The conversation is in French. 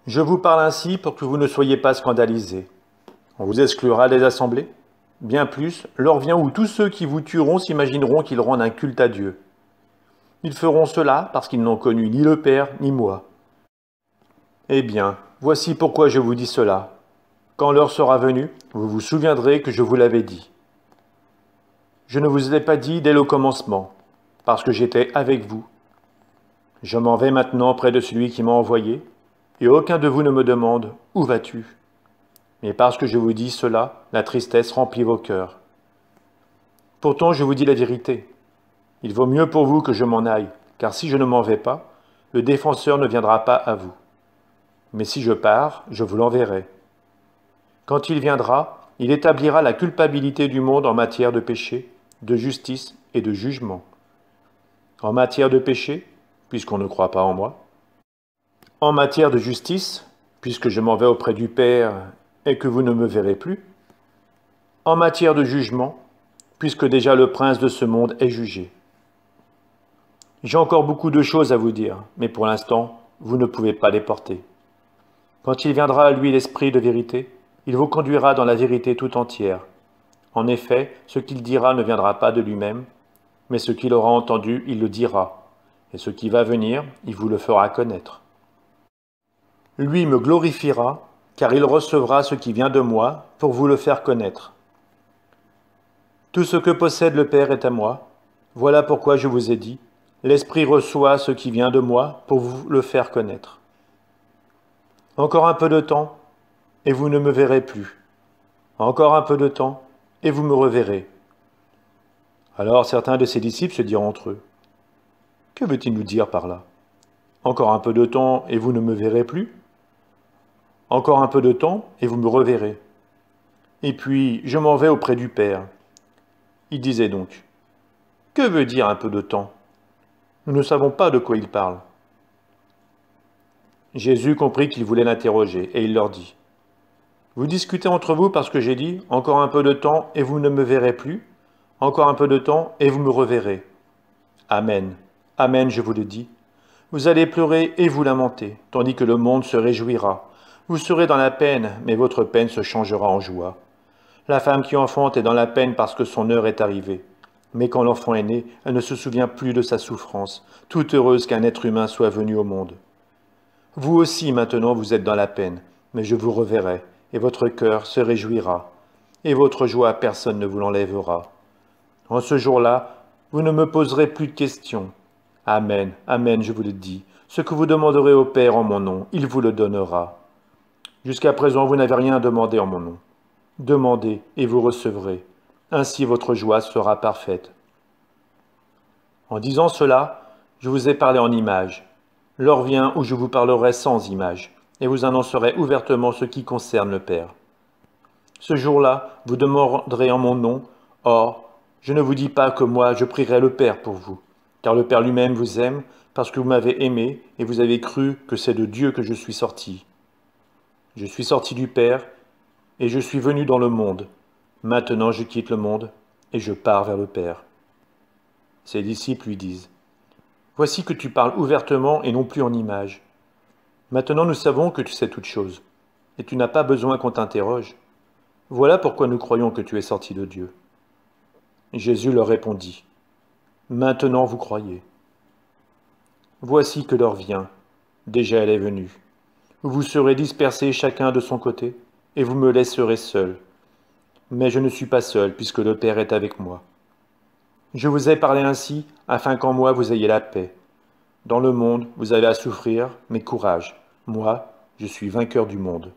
Je vous parle ainsi pour que vous ne soyez pas scandalisés. On vous exclura des assemblées. Bien plus, l'heure vient où tous ceux qui vous tueront s'imagineront qu'ils rendent un culte à Dieu. Ils feront cela parce qu'ils n'ont connu ni le Père ni moi. Eh bien, voici pourquoi je vous dis cela. Quand l'heure sera venue, vous vous souviendrez que je vous l'avais dit. Je ne vous ai pas dit dès le commencement, parce que j'étais avec vous. Je m'en vais maintenant près de celui qui m'a envoyé, et aucun de vous ne me demande « Où vas-tu » Mais parce que je vous dis cela, la tristesse remplit vos cœurs. Pourtant, je vous dis la vérité. Il vaut mieux pour vous que je m'en aille, car si je ne m'en vais pas, le défenseur ne viendra pas à vous. Mais si je pars, je vous l'enverrai. Quand il viendra, il établira la culpabilité du monde en matière de péché, de justice et de jugement. En matière de péché, puisqu'on ne croit pas en moi. En matière de justice, puisque je m'en vais auprès du Père et que vous ne me verrez plus. En matière de jugement, puisque déjà le prince de ce monde est jugé. J'ai encore beaucoup de choses à vous dire, mais pour l'instant, vous ne pouvez pas les porter. Quand il viendra à lui l'Esprit de vérité, il vous conduira dans la vérité tout entière. En effet, ce qu'il dira ne viendra pas de lui-même, mais ce qu'il aura entendu, il le dira, et ce qui va venir, il vous le fera connaître. Lui me glorifiera, car il recevra ce qui vient de moi pour vous le faire connaître. Tout ce que possède le Père est à moi. Voilà pourquoi je vous ai dit, l'Esprit reçoit ce qui vient de moi pour vous le faire connaître. Encore un peu de temps, et vous ne me verrez plus. Encore un peu de temps, et vous me reverrez. Alors certains de ses disciples se diront entre eux, « Que veut-il nous dire par là? Encore un peu de temps, et vous ne me verrez plus? Encore un peu de temps, et vous me reverrez. Et puis, je m'en vais auprès du Père. » Il disait donc, « Que veut dire un peu de temps? Nous ne savons pas de quoi il parle. » Jésus comprit qu'ils voulaient l'interroger, et il leur dit, « Vous discutez entre vous parce que j'ai dit, encore un peu de temps, et vous ne me verrez plus, encore un peu de temps, et vous me reverrez. Amen, amen, je vous le dis. Vous allez pleurer et vous lamenter, tandis que le monde se réjouira. Vous serez dans la peine, mais votre peine se changera en joie. La femme qui enfante est dans la peine parce que son heure est arrivée. Mais quand l'enfant est né, elle ne se souvient plus de sa souffrance, toute heureuse qu'un être humain soit venu au monde. Vous aussi maintenant vous êtes dans la peine, mais je vous reverrai, et votre cœur se réjouira, et votre joie personne ne vous l'enlèvera. En ce jour-là, vous ne me poserez plus de questions. Amen, amen, je vous le dis, ce que vous demanderez au Père en mon nom, il vous le donnera. Jusqu'à présent, vous n'avez rien demandé en mon nom. Demandez et vous recevrez. Ainsi votre joie sera parfaite. En disant cela, je vous ai parlé en images. L'heure vient où je vous parlerai sans images, et vous annoncerai ouvertement ce qui concerne le Père. Ce jour-là, vous demanderez en mon nom. Or, je ne vous dis pas que moi, je prierai le Père pour vous, car le Père lui-même vous aime, parce que vous m'avez aimé, et vous avez cru que c'est de Dieu que je suis sorti. Je suis sorti du Père, et je suis venu dans le monde. Maintenant je quitte le monde, et je pars vers le Père. Ses disciples lui disent, « Voici que tu parles ouvertement et non plus en images. Maintenant nous savons que tu sais toutes choses, et tu n'as pas besoin qu'on t'interroge. Voilà pourquoi nous croyons que tu es sorti de Dieu. » Jésus leur répondit, « Maintenant vous croyez. Voici que l'heure vient, déjà elle est venue, où vous serez dispersés chacun de son côté, et vous me laisserez seul. Mais je ne suis pas seul, puisque le Père est avec moi. Je vous ai parlé ainsi, afin qu'en moi vous ayez la paix. Dans le monde, vous allez à souffrir, mais courage. Moi, je suis vainqueur du monde.